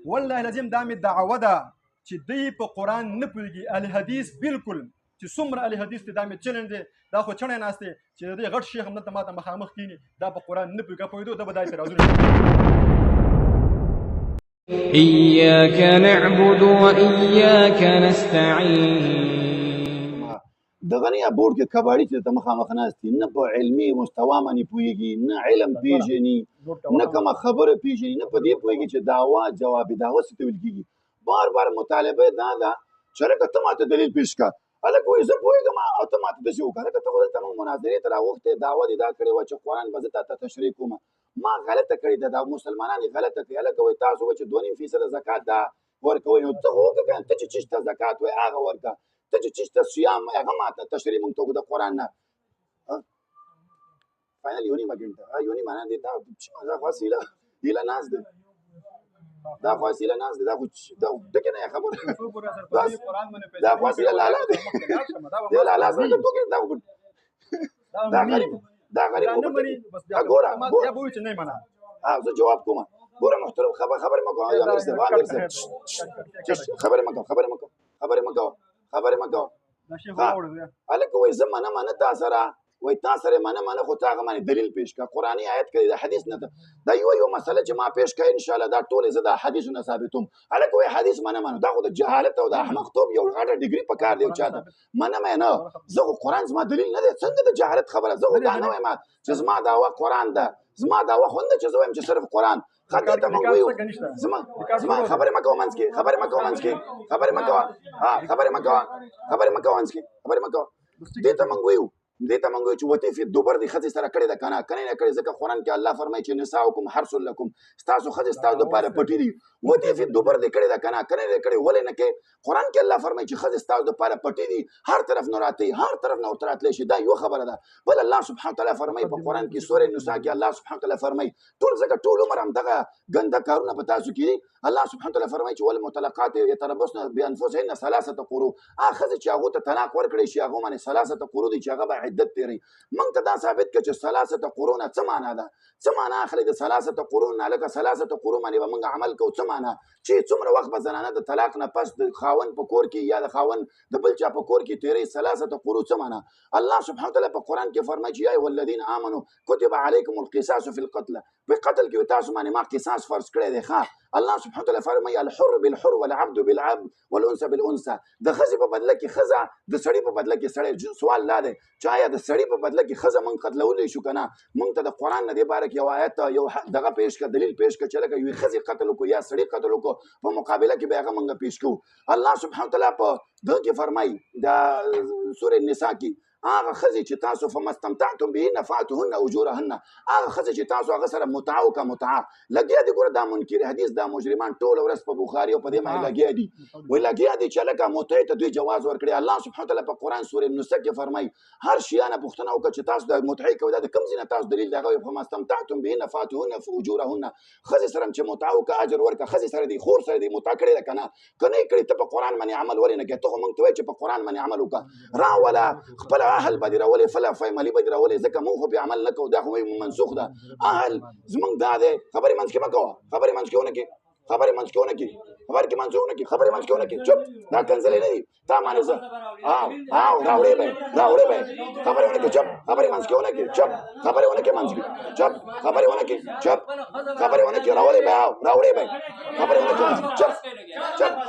والله لازم دا مې دعوه ده چې دوی په قرآن نه پوهېږي اهل حدیث بالکل چې څومره اهل حدیث دی دا مې چلنج دی دا خو چڼی ناست دی چې د دې غټ شیخ هم دلته ما ته مخامخ کښېني دا په قرآن نه پوهېږي که پوهېدو ده به دا اعتراضونه إياك نعبد وإياك نستعين. دغه نه بورډ کې کباړي چې ته مخامخ ناست دي نه په علمي مستوا باندې پوهېږي نه علم پېژني نه کومه خبره پېژني نه په دې پوهېږي چې دعوا جواب دعوه څه ته ویل کېږي. بار بار مطالبه دا ده چې لکه ته ماته دلیل پېښ کړه هلکه وایي زه پوهېږم او ته ماته داسې وکړه لکه ته خو دلته موږ مناظرې ته راغوښتې دعوه دې دا کړې وه چې قرآن به زه تاته تشریح کوم ما غلطه کړې ده دا مسلمانان یې غلطه کړې هلکه وایي تاسو وایي چې 2.5% زکات دا ورکوئ نو ته خو وکړه که نه ته چې چېشته زکات وایي هغه ورکړه ته چې چېشته صیام وایي هغه ماته تشریح موږ ته وکړو د قرآن نه فاینل یو نیمه ګنټه یو نیمه نه دی دا خو هیله ناست دی دا خو هیله ناست دی دا خو ټکې نه خبره دا خو هیله لالا دی لالا سره ته ټوکې دا غریب ګوره زه جواب کوم ګوره محترم خبرې مه کوه امیر صاحب خبرې مه کوه هلکه وایي زه منه تا سره وایي تا سره منه خو تا هغه باندې دلیل پېښ کړه قرآني آیت کوي د حدیث نه دا یو مسله چې ما پېښ کړه انشاءالله دا ټولې زه د حدیثو نه ثابتوم هلکه وایي حدیث منه دا خو د جهالت او د احمقتوب یو غټه ډګري په کار دی یو چاته منه نه زه خو قرآن زما دلیل نه دی څنګه د جهالت خبره زه خو دا نه وایم چې زما دعوه قرآن ده زما دعوه خو نه چې زه وایم چې صرف قرآن خدای ته موږ وایو زما خبرې مه کوه منځ کې خبرې مه کوه دې ته موږ وایو چې وتې فی دوبر دې ښځې سره کړې ده که نه نه کړې ځکه قرآن کې الله فرمایي چې نساؤکم حرث لکم ستاسو ښځې ستاسو دپاره پټي دي وتې فی دوبر دې کړې ده که نه دې کړې ولې نه کوې قرآن کې الله فرمایي چې ښځې ستاسو دپاره پټي دي هر طرف نه راتلئ هر طرف نه ورته راتلی شي دا یوه خبره ده بل الله سبحانه تعالی فرمایي په قرآن کې سورې نساء کې الله سبحانه تعالی فرمایي ټول ځکه ټول عمر همدغه ګنده کارونه په تاسو کې دي الله سبحانه تعالی فرمایي چې والمطلقات یتربصن بانفسهن 3 قروء هغه ښځې چې هغو ته طلاق ورکړی شي هغو باندې 3 قروء دي چې هغه به عدت تېروي موږ ته دا ثابت کړه چې 3 قروء نه څه معنا ده څه معنا اخلي د 3 قروء نه لکه 3 قروء باندې به موږ عمل کوو څه معنا چې څومره وخت به زنانه د طلاق نه پس د خاوند په کور کې یا د خاوند د بل چا په کور کې تېروي 3 قروء څه معنا الله سبحانه وتعالی په قرآن کې فرمایي چې یا ایها الذین آمنوا کتب علیکم القصاص فی القتل په قتل کې تاسو باندې ما قصاص فرض کړی دی ښه الله سبحانه وتعالی فرمایي الحر بالحر والعبد بالعبد والانثى بالانثى د ښځې په بدله کې ښځه د سړي په بدله کې سړی سوال لا دی چې آیا د سړي په بدله کې ښځه موږ قتلولی شو که نه موږ ته د قرآن نه دې باره کې یو آیت یو دغه پېښ کړه دلیل پېښ کړه چې لکه یوې ښځې قتل وکړو یا سړي قتل وکړو په مقابله کې به هغه موږ پېښ کوو الله سبحانه وتعالی په دغه کې فرمایي د سورې نساء کې هغه ښځې چې تاسو فمستمتعتم بهن فاتوهن اجورهن هغه ښځې چې تاسو هغه سره متعه وکړه متعه لګیا دي ګوره دا منکر حدیث دا مجرمان ټوله ورځ په بخاري او په دې باندې لګیا دي وایي لګیا دي چې لکه متعې ته دوی جواز ورکړي الله سبحانه وتعالی په قرآن سورې نساء کې فرمایي هر شیانه پوښتنه وکړه چې تاسو د متعې کوئ دا د کوم ځای نه تاسو دلیل دی هغه وایي فمستمتعتم بهن فاتوهن اجورهن ښځې سره چې متعه وکړه اجر ورکړه ښځې سره دي خور سره دي متعه کړې ده که نه که نه یې کړې ته په قرآن باندې عمل ولې نه کوې ته خو موږ ته وایې چې په قرآن باندې عمل وکړه راوله خپل اهل به دې راولې فلا فیملي به دې راولې ځکه موږ خو پې عمل نه کوو دا خو منسوخ ده اهل زموږ دا دی خبرې منځ کې مه کوه خبرې منځ کې ونه کړې خبرې منځ کې ونه کړې خبرې منځ کې ونه کړې چپ دا کنځلې نه دي تا باندې زه راوړې به خبرې ونه کړې چپ خبرې منځ کې ونه کړې چپ خبرې ونه کړې منځ کې چپ خبرې ونه کړې چپ خبرې ونه کړې راوړې به خبرې ونه کړې چپ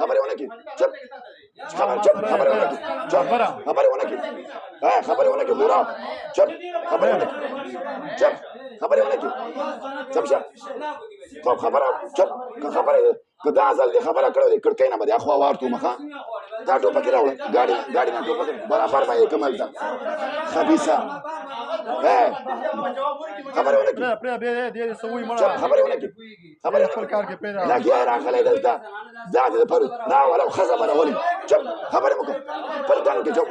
خبرې ونه کړې چپ خبرې ونه کړې چپ خبرې ونه کړې خبرې ونه کړې ګوره چپ خبرې ونه کړې چپ خبرې ونه کړې چپ خبره چپ خبرې که دا ځل دې خبره کړې دې کړکۍ نه به دې اخوا واړتو مخه دا ټوپکې راوړه ګاډي نه ټوپک برابر به یې کمل ته خبیثه خبرې ونه کړې خبرې ونه کړې لګیا یې راغلی دلته دا دې دپاره راوله ښځه به راولي چپ خبرې مه کوه خپل ځان کې چپ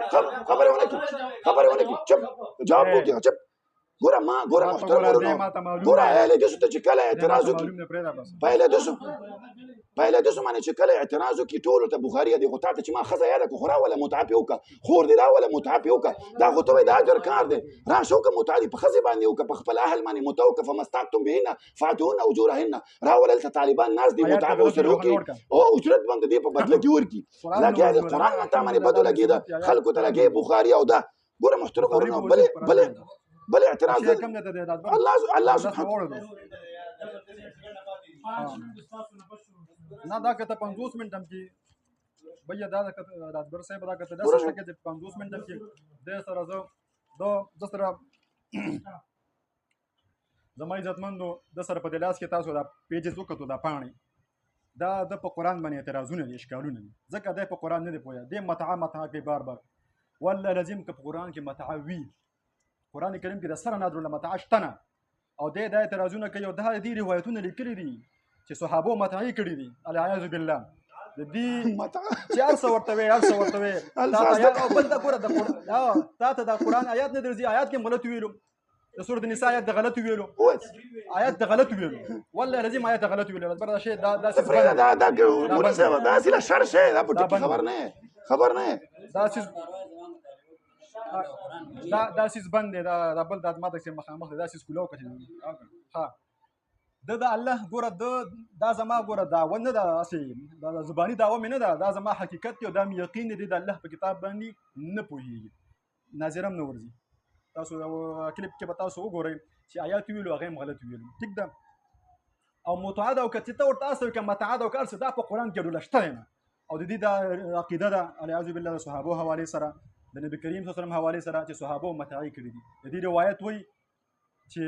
خبرې ونه کړې چپ جواب وکړې چپ ګوره محترم ورونو ګوره اهل حدیثو ته چې کله اعتراض وکړي په اهل حدیثو باندې چې کله اعتراض وکړي ټولو ته بخاري دی خو تا ته چې ما ښځه یاده کړه خو راوله متعه پې وکړه خور دې راوله متعه پې وکړه دا خو ته وایي د اجر کار دی راشه وکړه متعه دې په ښځې باندې وکړه په خپل اهل باندې متعه وکړه فمستعتم بهن فاتوهن اجورهن راوله هلته طالبان ناست دي متعه به ورسره وکړي او اجرت باندې دې په بدله کې ورکړي لکه د قرآن نه تا باندې بدو لګېده خلکو ته لګې بخاري او دا ګوره محترم ورونو بل اعتراض الله سبحانه نه دا که ته 50 منټ هم کې بیا دا راتبر صاحب دا که ته 10 کې 50 منټ هم کې د سره زه د سره زما عزتمندو د سره په دلاس کې تاسو دا پیجز وکړو دا پاڼې دا د په قرآن باندې اعتراضونه دي اشکالونه دي ځکه د په قرآن نه دی پوهه د متعه کوي بار والله لازم که په قرآن کې متعه وي قرآن کریم کې د سره نادر المتعه شته نه او د اعتراضونه کوي او د دې روایتونه لیکلي دي چې صحابو متعه کړي دي العیاذ بالله د دې چې ارسه ورته وي او بل دا ګوره تا ته د قرآن آیات نه درځي آیات کې غلط ویلو د سورۃ النساء آیات د غلط ویلو والله لازم آیات د غلط ویلو بر دا شی دا سیله شر شی دا په خبر نه دا سیس بند دی دا بل د ماته چې مخامخ دا سیس کولو کړي ها د الله ګوره دا زما ګوره دعوه نه ده اصلي دا زباني دعوه مې نه ده دا زما حقیقت دی او دا مې یقین دی د الله په کتاب باندې نه پوهېږي ناظرم نه ورځي تاسو کلیپ کې به تاسو وګورئ چې آیات ویلو هغه هم غلط ویلو ټیک ده او متعه ده او که ته ورته اصل که متعه ده او که ارڅه دا په قرآن کې ډوله شته نه او د دې دا عقیده ده العیاذ بالله د صحابو حوالې سره د نبی کریم صلی الله علیه وسلم حوالې سره چې صحابو متعه کړي دي د دې روایت وایي چې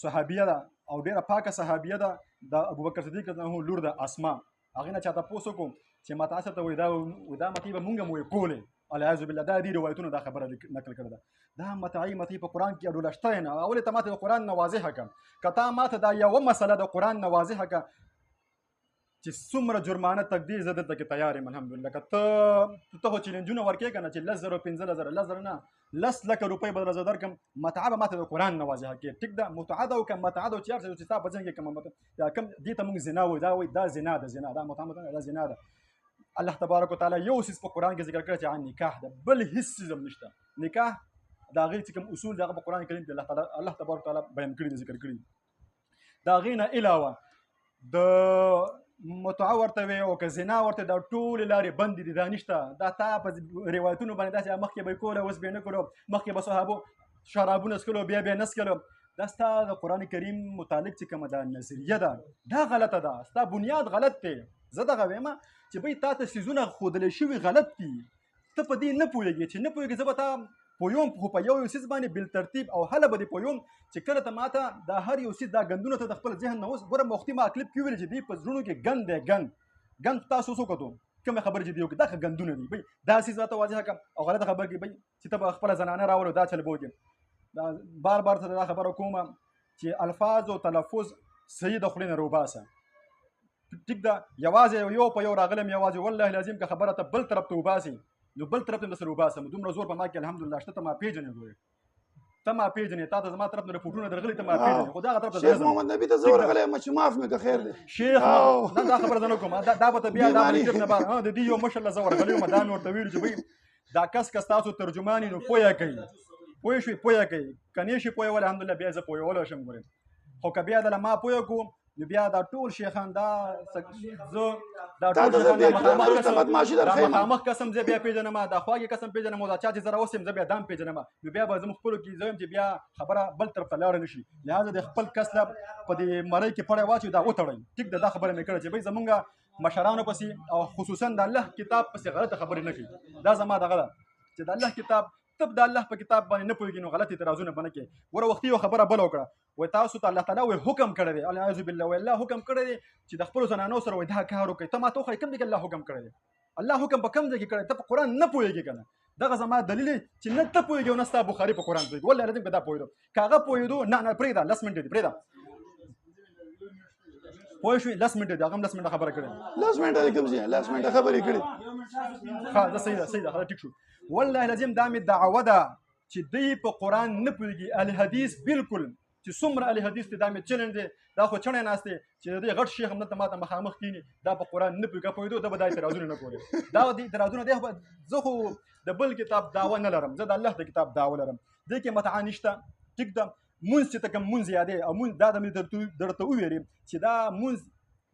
صحابیه ده او ډیره پاکه صحابیه ده د ابوبکر صدیق رضی الله عنه لور ده اسما هغې نه چاته پوښتنه وکړم چې متعه څه ته وایي دا متعه به مونږ هم وایو کولې العیاذ بالله دا دې روایتونه دا خبره نقل کړې ده دا متعه په قرآن کې ډوله شته نه اولې ته ماته د قرآن نه واضحه کړه که تا ماته دا یوه مسله د قرآن نه واضحه کړه چې څومره جرمانه تقدیر زه دلته کې تیار یم الحمدلله که ته خو چیلنجونه ورکوې که نه چې 10,000 15,000 10,000 نه 10 لکه روپۍ به درځه درکړم متعه به ماته د قرآن نه واضحه کړې ټیک ده متعه ده او که متعه ده چې هر څه چې ستا په ذهن کې کوم دې ته موږ زنا وایو دا وایي دا زنا ده دا متعه دا زنا ده الله تبارک وتعالی یو څیز په قرآن کې ذکر کړی چې نکاح ده بل هیڅ څیز هم نشته نکاح د هغې چې کوم اصول دي هغه په قرآن کریم کې الله تبارک وتعالی بیان کړي دي ذکر کړي د هغې نه علاوه د متعه ورته وي او که زنا ورته دا ټولې لارې بندې دي دا نشته دا تا په روایتونو باندې داسې مخکې به یې کوله اوس به یې نه کړو مخکې به صحابو شرابونه څکلو بیا به یې نه څکلو دا ستا د قرآن کریم متعلق چې کومه دا نظریه ده دا غلطه ده ستا بنیاد غلط دی زه دغه وایم چې بی تا ته څیزونه ښودلی شوي غلط دي ته په دې نه پوهېږې چې نه پوهېږې زه به تا پویم خو په یو څیز باندې بالترتیب او هله به دې پویم چې کله ته ماته دا هر یو څیز دا ګندونه ته د خپل ذهن نه اوس ګوره مختي ما کلیپ کې ویل چې دې په زړونو کې ګند دی ګند تاسو اوس وکتو کومې خبرې چې دي وکړي دا ښه ګندونه دي بی دا څیز راته واضحه کړه او غلطه خبر کې بی چې ته به خپله زنانه راولو دا چل به وکړې دا بار ته دا خبره کوم چې الفاظ او تلفظ صحیح د خولې نه روباسه ټیک ده یوازې یو په یو راغلم یوازې والله لازم که خبره ته بل طرف ته وباسي نو بل طرف ته درسره وباسم دومره زور په ما کې الحمدلله شته ته ما پېژنې ګورې ته ما پېژنې تا ته زما طرف نه رپوټونه درغلي ته ما پېژنې خو دغه طرف ته شیخ محمد نبي ته زه ورغلی یم چې معاف مې که خیر دی شیخ دا خبره زه نه کوم دا به ته بیا دا منطق نه بار د دې یو مشر له زه ورغلی یم دا مې ورته ویلو چې بی دا کس تاسو ترجماني نو پوهه کوي پوه شوې پوهه کوي که نه شي پوهېولی الحمدلله بیا زه پوهېولی شم ګورې خو که بیا دله ما پوهه کوم نو بیا دا ټول شیخان دا مخامخ قسم زه بیا پېژنم دا خواږې قسم پېژنم او دا چا چې زه راوستیم زه بیا دا هم پېژنم نو بیا به زموږ خپلو کې زه یم چې بیا خبره بل طرف ته لاړه نه شي لهذا د خپل کس له په دې مرۍ کې پړی واچوي دا وتړئ ټیک ده دا خبره مې کړې چې بھائی زمونږ مشرانو پسې او خصوصا د الله کتاب پسې غلطه خبرې نه کوي دا زما دغه ده چې د الله کتاب تب د الله په کتاب باندې نه پوهېږي نو غلط اعتراضونه به نه کوي ګوره وختي یو خبره بله وکړه وایي تاسو ته الله تعالی وایي حکم کړی دی العیاذ بالله وایي الله حکم کړی دی چې د خپلو زنانو سره وایي دا کار وکړئ ته ماته وښایي کوم ځای کې الله حکم کړی دی الله حکم په کوم ځای کې کړی ته په قرآن نه پوهېږې که نه دغه زما دلیل دی چې نه ته پوهېږې او نه ستا بخاري په قرآن پوهېږي والله لازم که دا پوهېدو که هغه پوهېدو نه پرېږده 10 منټې دي پرېږده پوه شوې 10 منټې دي هغه هم 10 منټه خبره کړې 10 منټه کوم ځای 10 منټه خبرې کړې ښه دا صحیح ده ټیک شو والله لازم دا مې دعوه ده چې دوی په قرآن نه پوهېږي اهل حدیث بالکل چې څومره اهل حدیث دی دا مې چلنج دی دا خو چڼی ناست دی چې د دې غټ شیخ هم دلته ماته مخامخ کښېني دا په قرآن نه پوهېږي که پوهېدو ده به دا اعتراضونه نه کولې دا اعتراضونه دی زه خو د بل کتاب دعوه نه لرم زه د الله د کتاب دعوه لرم دې کې متعه نشته ټیک ده مونځ چې ته کوم مونځ یادې او مونځ دا د مې درته وویرې چې دا مونځ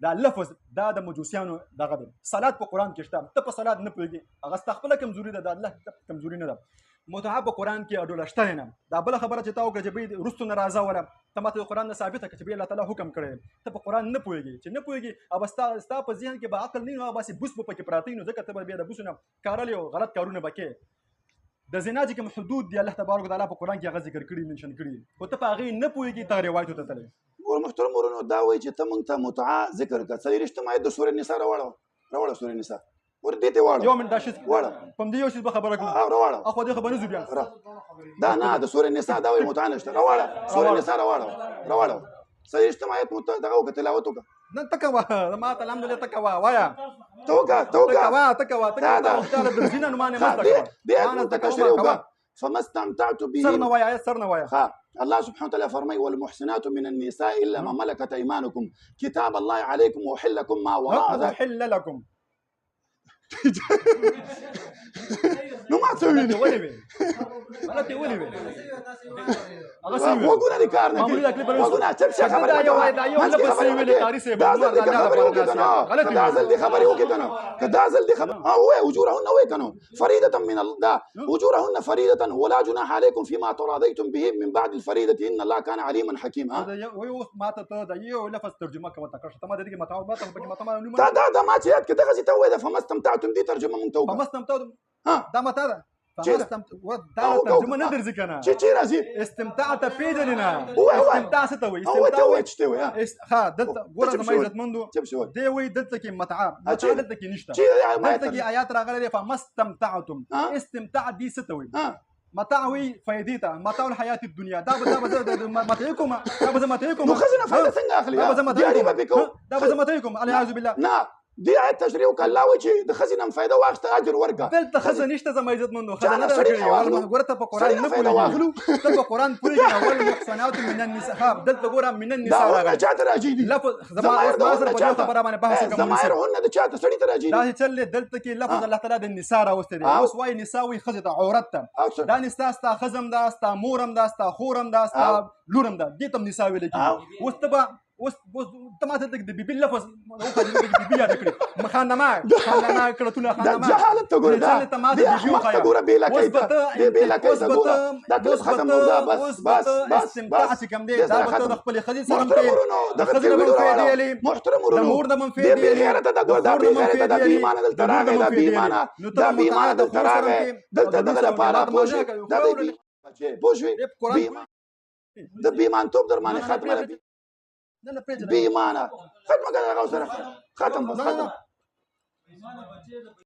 دا لفظ دا د مجوسیانو دغه دی صلات په قرآن کې شته ته په صلات نه پوهېږي هغه ستا خپله کمزوري ده د الله کمزوري نه ده متعه په قرآن کې اډوله شته نه دا بله خبره چې تا وکړه چې بی وروستو نه راځوله ته ماته د قرآن نه ثابته کړه چې بی الله تعالی حکم کړی ته په قرآن نه پوهېږي چې نه پوهېږي او ستا په ذهن کې به عقل نه وي نو باسې بوس به پکې پراته وي نو ځکه ته به بیا د بوسو نه کارلی او غلط کارونه به کې د زنا چې کوم حدود دی الله تبارک وتعالی په قرآن کې هغه ذکر کړي منشن کړي خو ته په هغې نه پوهېږي ته روایتو ته تللی محترم ورونو دا وایي چې ته موږ ته متعه ذکر کړه څلېرویشتم آیت د سورې النساء راواړه سورې النساء ور دې ته واړه یو منټ دا شی واړه په دې یو شی به خبره کوم راواړه اخو دې خبره نزو بیا دا نه د سورې النساء دا وایي متعه نشته راواړه سورې النساء راواړه څلېرویشتم آیت مو ته دغه وکړه تلاوت وکړه نه تکوه ما ته الحمدلله تکوه وایا توکا تکوه مختار درځینه نو باندې مست کړه دې نو تکشری وکړه فما استمتعت به سرنا وایا سرنا وایا الله سبحانه وتعالى فرمي والمحسنات من النساء الا ما ملكت ايمانكم كتاب الله عليكم وحل لكم ما وراء ذلك وحل لكم نو ما تسوي ولي ولي وقونا دي كارنا وقونا تمشي خبر دا یو لبس ویلې قاری سه كدازل دي خبري وكذا كدازل دي خبر هو اجورهن وكانوا فريضه من الله اجورهن فريضه ولا جناح عليكم فيما تراضيتم به من بعد الفريضه ان الله كان عليما حكيما وي ما ته دا یو لفظ ترجمه کوي تکړه ته ما دې کې متعو دا ما چې یاد کده غزي ته وې فما استمتعتم دي ترجمه من توبه فما استمتعتم دا متى ده دا ترجمه نه درځي کنه چې راځي استمتعت پیژنینا استمتاع څه ته وایي استمتاع ها دلته ګوره د مې عزتمندو دی وایي دلته کې متعه دلته کې نشته دلته کې آیات راغلي دي فمستمتعتم استمتاع دي څه ته وایي متاع وي فائدته متاع الحياه الدنيا دا متعكم نو خزنه فائده څنګه اخلي دا متعكم العياذ بالله نه دي آیت تشریح وکړه الله وایي چې د ښځې نه فایده واخیسته اجر ورکړه دلته ښځه نشته زما عزتمندو ښځه نه درکړې ګوره ته په قرآن نه پوهېږې ته په قرآن پوهېږې والمحصنات من النساء دلته ګوره من النساء راغلی چا ته راجي دي لفظ زما سره په دې خبره باندې بحث کوم ضمائرهن د چا ته سړي ته راجي دي دا چل دلته کې لفظ الله تعالی د نساء راوستی دی اوس وایي نساء وایي ښځې ته عورت ته دا نساء ستا ښځه هم ده ستا مور هم ده ستا خور هم ده ستا لور هم ده دې ته هم نساء ویل کېږي اوس ته به اوس ته ماته د بیبي لفظ بیبي یاد کړې خانما کړتونه خانما دا جهالت ته ګوره دا دې مخ ته ګوره بېله کوي دې بېله کوي ته ګوره دا کله ختم دا بس استمتاع چې کوم دی دا به ته د خپلې ښځې سره هم د ښځې نه ویډیو محترم ورونو د مور نه هم فایدې دې بېغیرته دا ګوره دا بېغیرته دا بېایمانه دلته راغی دا بېایمانه دلته راغی دلته دغه لپاره پوه شوې دا دی پوه شوې د بېایمانتوب در باندې ختمه بی ایمانه ختم کړه هغه سره ختم بس ختم